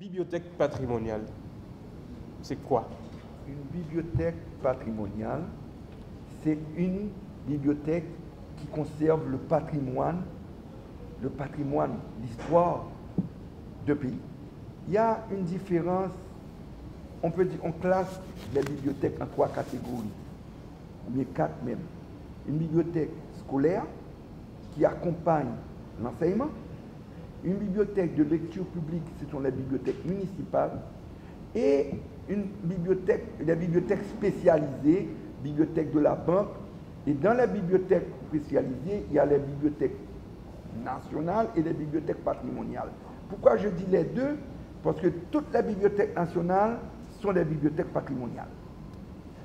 Bibliothèque patrimoniale, c'est quoi? Une bibliothèque patrimoniale, c'est une bibliothèque qui conserve le patrimoine, l'histoire de pays. Il y a une différence, on peut dire, on classe les bibliothèques en 3 catégories, ou bien 4 même. Une bibliothèque scolaire qui accompagne l'enseignement, une bibliothèque de lecture publique, ce sont les bibliothèques municipales, et les bibliothèques spécialisées, bibliothèques de la banque. Et dans les bibliothèques spécialisées, il y a les bibliothèques nationales et les bibliothèques patrimoniales. Pourquoi je dis les deux? Parce que toutes les bibliothèques nationales sont des bibliothèques patrimoniales.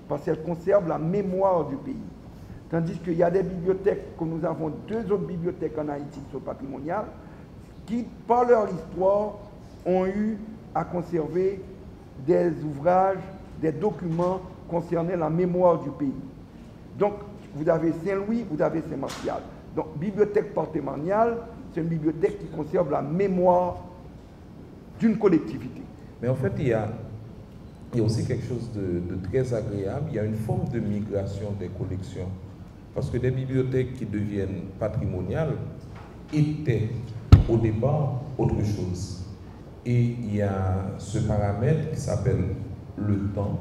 Parce qu'elles conservent la mémoire du pays. Tandis qu'il y a des bibliothèques, comme nous avons 2 autres bibliothèques en Haïti qui sont patrimoniales, qui, par leur histoire, ont eu à conserver des ouvrages, des documents concernant la mémoire du pays. Donc, vous avez Saint-Louis, vous avez Saint-Martial. Donc, bibliothèque patrimoniale, c'est une bibliothèque qui conserve la mémoire d'une collectivité. Mais en fait, il y a aussi quelque chose de très agréable. Il y a une forme de migration des collections. Parce que des bibliothèques qui deviennent patrimoniales étaient au départ autre chose. Et il y a ce paramètre qui s'appelle le temps.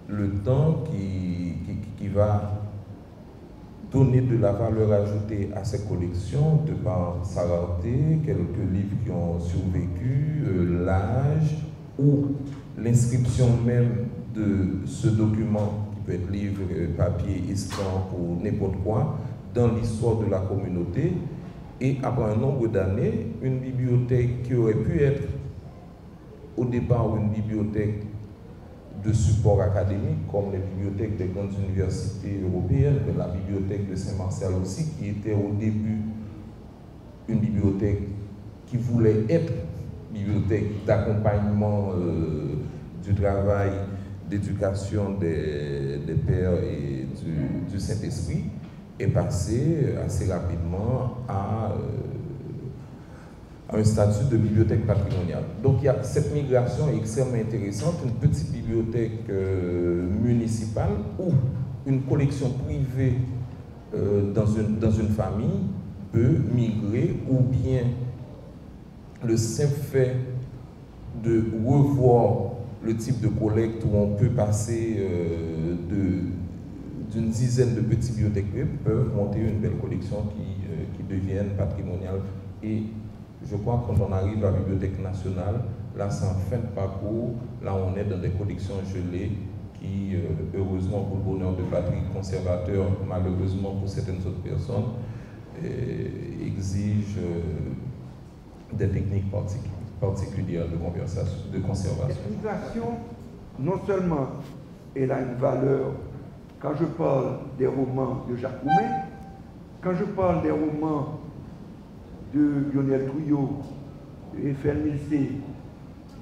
Le temps qui va donner de la valeur ajoutée à ces collections de par sa rareté, quelques livres qui ont survécu, l'âge ou l'inscription même de ce document, qui peut être livre, papier, estampe ou n'importe quoi, dans l'histoire de la communauté. Et après un nombre d'années, une bibliothèque qui aurait pu être au départ une bibliothèque de support académique, comme les bibliothèques des grandes universités européennes, la bibliothèque de Saint-Martial aussi, qui était au début une bibliothèque qui voulait être bibliothèque d'accompagnement du travail, d'éducation des pères et du Saint-Esprit, est passée assez rapidement à un statut de bibliothèque patrimoniale. Donc il y a cette migration extrêmement intéressante, une petite bibliothèque municipale ou une collection privée dans une famille peut migrer, ou bien le simple fait de revoir le type de collecte où on peut passer d'une dizaine de petites bibliothèques peuvent monter une belle collection qui devienne patrimoniale. Et je crois que quand on arrive à la Bibliothèque nationale, là c'est en fin de parcours, là on est dans des collections gelées qui, heureusement pour le bonheur de Patrick, conservateur, malheureusement pour certaines autres personnes, exigent des techniques particulières de conservation. Cette migration, non seulement elle a une valeur, quand je parle des romans de Jacques Roumet, quand je parle des romans de Lionel Trouillot, de Eiffel Milcé,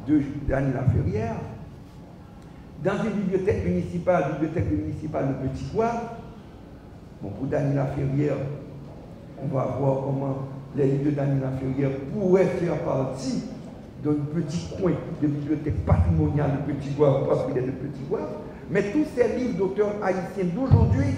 de Dany Laferrière, dans une bibliothèque municipale de Petit Goâve, bon, pour Dany Laferrière, on va voir comment les livres de Dany Laferrière pourraient faire partie d'un petit coin de bibliothèque patrimoniale de Petit Goâve, parce qu'il est de Petit Goâve. Mais tous ces livres d'auteurs haïtiens d'aujourd'hui,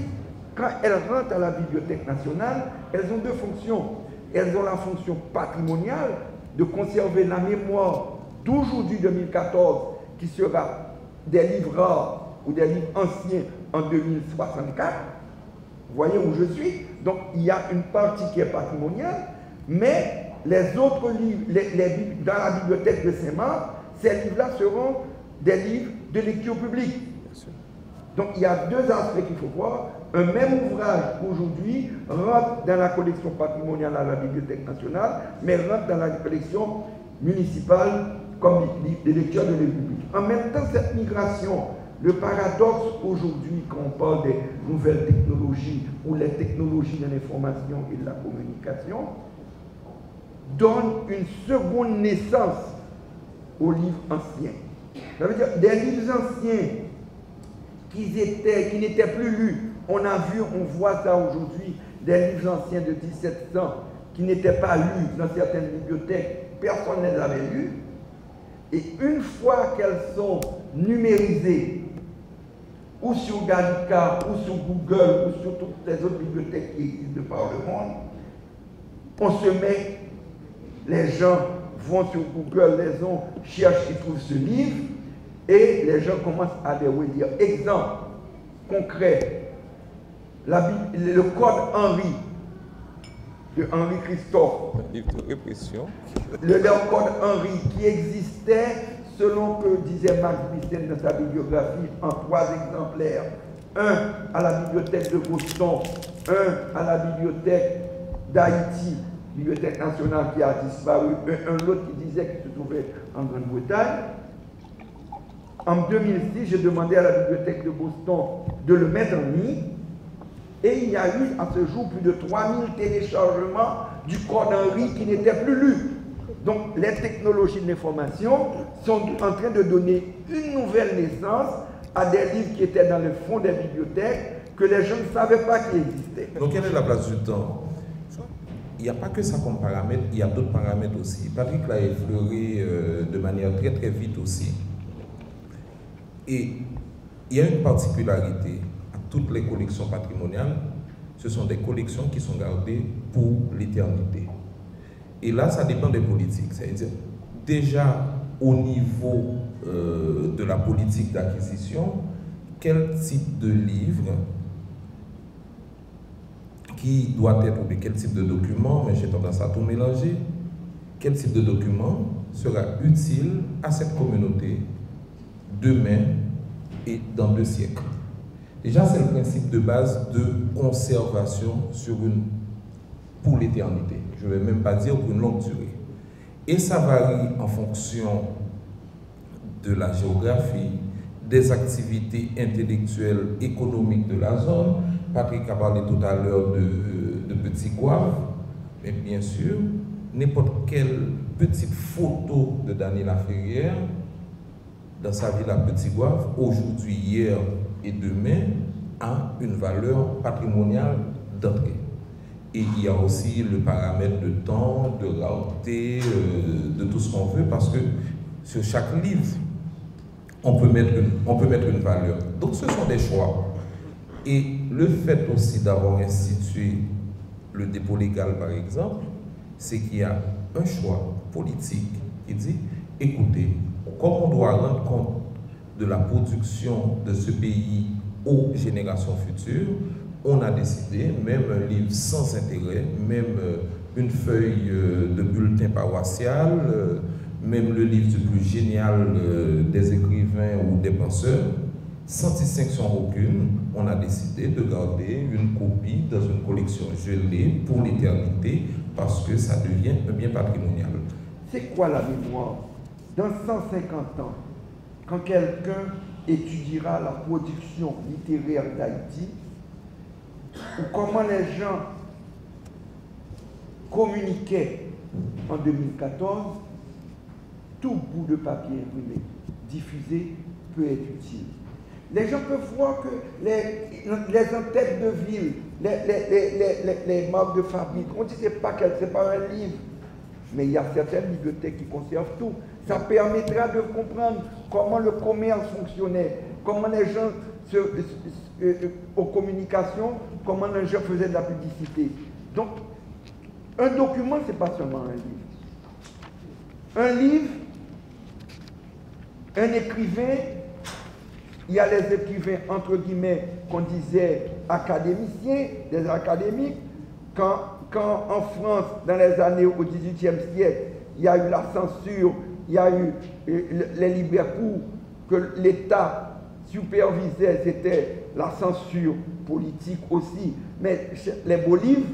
quand elles rentrent à la Bibliothèque nationale, elles ont 2 fonctions. Elles ont la fonction patrimoniale de conserver la mémoire d'aujourd'hui 2014, qui sera des livres rares ou des livres anciens en 2064. Vous voyez où je suis? Donc il y a une partie qui est patrimoniale, mais les autres livres, dans la bibliothèque de Saint-Marc, ces livres-là seront des livres de lecture publique. Donc il y a 2 aspects qu'il faut voir. Un même ouvrage aujourd'hui rentre dans la collection patrimoniale à la Bibliothèque nationale, mais rentre dans la collection municipale comme des lectures de livres publics. En même temps, cette migration, le paradoxe aujourd'hui, quand on parle des nouvelles technologies ou les technologies de l'information et de la communication, donne une seconde naissance aux livres anciens. Ça veut dire des livres anciens qui n'étaient plus lus. On voit ça aujourd'hui, des livres anciens de 1700 qui n'étaient pas lus dans certaines bibliothèques, personne ne les avait lus. Et une fois qu'elles sont numérisées, ou sur Gallica, ou sur Google, ou sur toutes les autres bibliothèques qui existent de par le monde, on se met, les gens vont sur Google, les gens cherchent, ils trouvent ce livre, et les gens commencent à les relire. Exemple concret, le Code Henri, de Henri Christophe. Un livre de répression. Le Code Henri qui existait, selon que disait Max Bissen dans sa bibliographie, en 3 exemplaires. Un à la bibliothèque de Boston, un à la bibliothèque d'Haïti, bibliothèque nationale qui a disparu, un autre qui disait qu'il se trouvait en Grande-Bretagne. En 2006, j'ai demandé à la bibliothèque de Boston de le mettre en ligne. Et il y a eu à ce jour plus de 3000 téléchargements du Code Henri qui n'étaient plus lus. Donc les technologies de l'information sont en train de donner une nouvelle naissance à des livres qui étaient dans le fond des bibliothèques que les gens ne savaient pas qu'ils existaient. Donc quelle est la place du temps? Il n'y a pas que ça comme paramètre, il y a d'autres paramètres aussi. Patrick l'a effleuré de manière très très vite aussi. Et il y a une particularité à toutes les collections patrimoniales, ce sont des collections qui sont gardées pour l'éternité. Et là, ça dépend des politiques. C'est-à-dire, déjà au niveau de la politique d'acquisition, quel type de livre qui doit être, ou quel type de document, mais j'ai tendance à tout mélanger, quel type de document sera utile à cette communauté demain et dans 2 siècles. Déjà, c'est le principe de base de conservation pour l'éternité. Je ne vais même pas dire pour une longue durée. Et ça varie en fonction de la géographie, des activités intellectuelles, économiques de la zone. Patrick a parlé tout à l'heure de Petit Gouave, mais bien sûr, n'importe quelle petite photo de Daniela Ferrière dans sa ville à Petit Gouave, aujourd'hui, hier et demain, a une valeur patrimoniale d'entrée. Et il y a aussi le paramètre de temps, de rareté, de tout ce qu'on veut, parce que sur chaque livre, on peut mettre une valeur. Donc ce sont des choix. Et le fait aussi d'avoir institué le dépôt légal, par exemple, c'est qu'il y a un choix politique qui dit, écoutez, comme on doit rendre compte de la production de ce pays aux générations futures, on a décidé, même un livre sans intérêt, même une feuille de bulletin paroissial, même le livre le plus génial des écrivains ou des penseurs, sans distinction aucune, on a décidé de garder une copie dans une collection gelée pour l'éternité parce que ça devient un bien patrimonial. C'est quoi la mémoire? Dans 150 ans, quand quelqu'un étudiera la production littéraire d'Haïti, ou comment les gens communiquaient en 2014, tout bout de papier imprimé, diffusé, peut être utile. Les gens peuvent voir que les en-têtes de ville, les marques de fabrique, on dit que ce n'est pas un livre, mais il y a certaines bibliothèques qui conservent tout. Ça permettra de comprendre comment le commerce fonctionnait, comment les gens, aux communications, comment les gens faisaient de la publicité. Donc, un document, ce n'est pas seulement un livre. Un livre, un écrivain, il y a les écrivains, entre guillemets, qu'on disait académiciens, des académiques. Quand en France, dans les années au XVIIIe siècle, il y a eu la censure, il y a eu les libraires courts que l'État supervisait, c'était la censure politique aussi. Mais les beaux livres,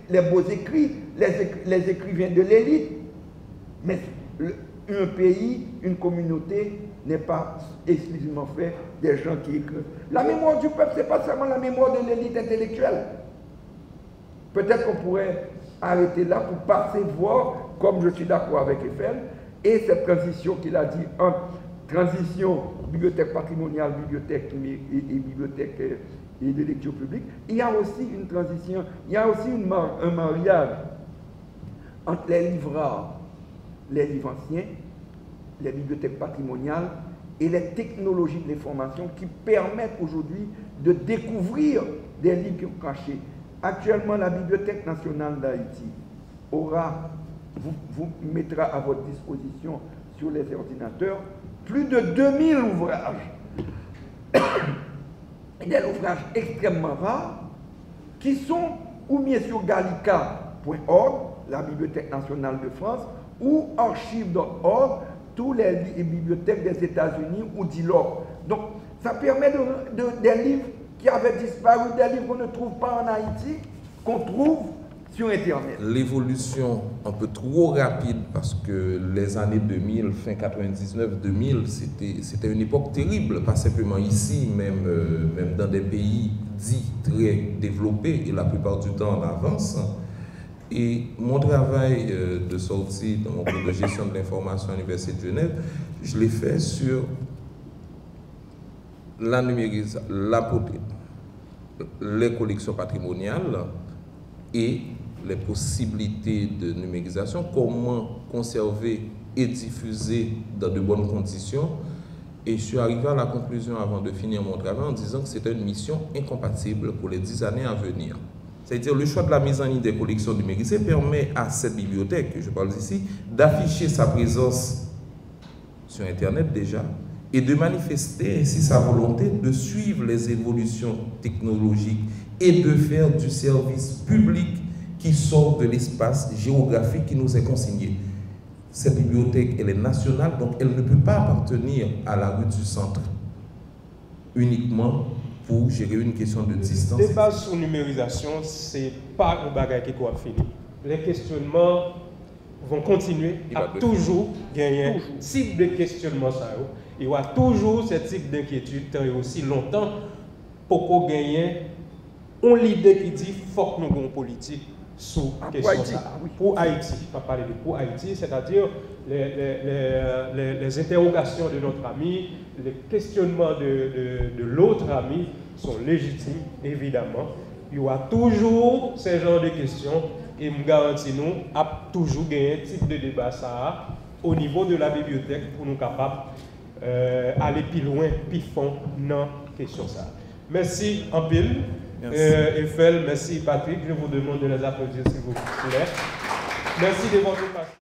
les beaux écrits, les écrivains de l'élite, mais un pays, une communauté n'est pas exclusivement fait des gens qui écrivent. La mémoire du peuple, ce n'est pas seulement la mémoire de l'élite intellectuelle. Peut-être qu'on pourrait arrêter là pour passer voir, comme je suis d'accord avec Eiffel, et cette transition qu'il a dit entre transition bibliothèque patrimoniale, bibliothèque et bibliothèque et de lecture publique. Il y a aussi une transition, il y a aussi un mariage entre les livres rares, les livres anciens, les bibliothèques patrimoniales et les technologies de l'information qui permettent aujourd'hui de découvrir des livres qui sont cachés. Actuellement, la Bibliothèque nationale d'Haïti vous mettra à votre disposition sur les ordinateurs plus de 2000 ouvrages. Des ouvrages extrêmement rares qui sont ou bien sur gallica.org, la Bibliothèque nationale de France, ou archive.org, tous les bibliothèques des États-Unis ou d'ILOR. Donc, ça permet des livres qui avaient disparu, des livres qu'on ne trouve pas en Haïti, qu'on trouve sur Internet. L'évolution un peu trop rapide parce que les années 2000, fin 99-2000, c'était une époque terrible, pas simplement ici, même dans des pays dits très développés et la plupart du temps en avance. Et mon travail de sortie dans mon cours de gestion de l'information à l'Université de Genève, je l'ai fait sur la numérisation, les collections patrimoniales et les possibilités de numérisation, comment conserver et diffuser dans de bonnes conditions. Et je suis arrivé à la conclusion avant de finir mon travail en disant que c'était une mission incompatible pour les 10 années à venir. C'est-à-dire le choix de la mise en ligne des collections numérisées permet à cette bibliothèque, que je parle ici, d'afficher sa présence sur Internet déjà et de manifester ainsi sa volonté de suivre les évolutions technologiques et de faire du service public qui sort de l'espace géographique qui nous est consigné. Cette bibliothèque, elle est nationale, donc elle ne peut pas appartenir à la rue du centre uniquement pour gérer une question de distance. Le débat sur numérisation, ce n'est pas un bagage qui doit finir. Les questionnements vont continuer à toujours gagner un type de questionnement. Il y aura toujours ce type d'inquiétude tant et aussi longtemps pour qu'on gagne l'idée qui dit qu'il faut que nous ayons une politique sur la question ça. Pour Haïti, pas parler de pour Haïti, c'est-à-dire les interrogations de notre ami, les questionnements de l'autre ami sont légitimes, évidemment. Il y aura toujours ce genre de questions et je garantis nous à toujours gagner un type de débat ça au niveau de la bibliothèque pour nous capables aller plus loin, plus fond dans la question ça. Merci en pile. Eiffel, merci Patrick. Je vous demande de les applaudir s'il vous plaît. Merci de votre patience.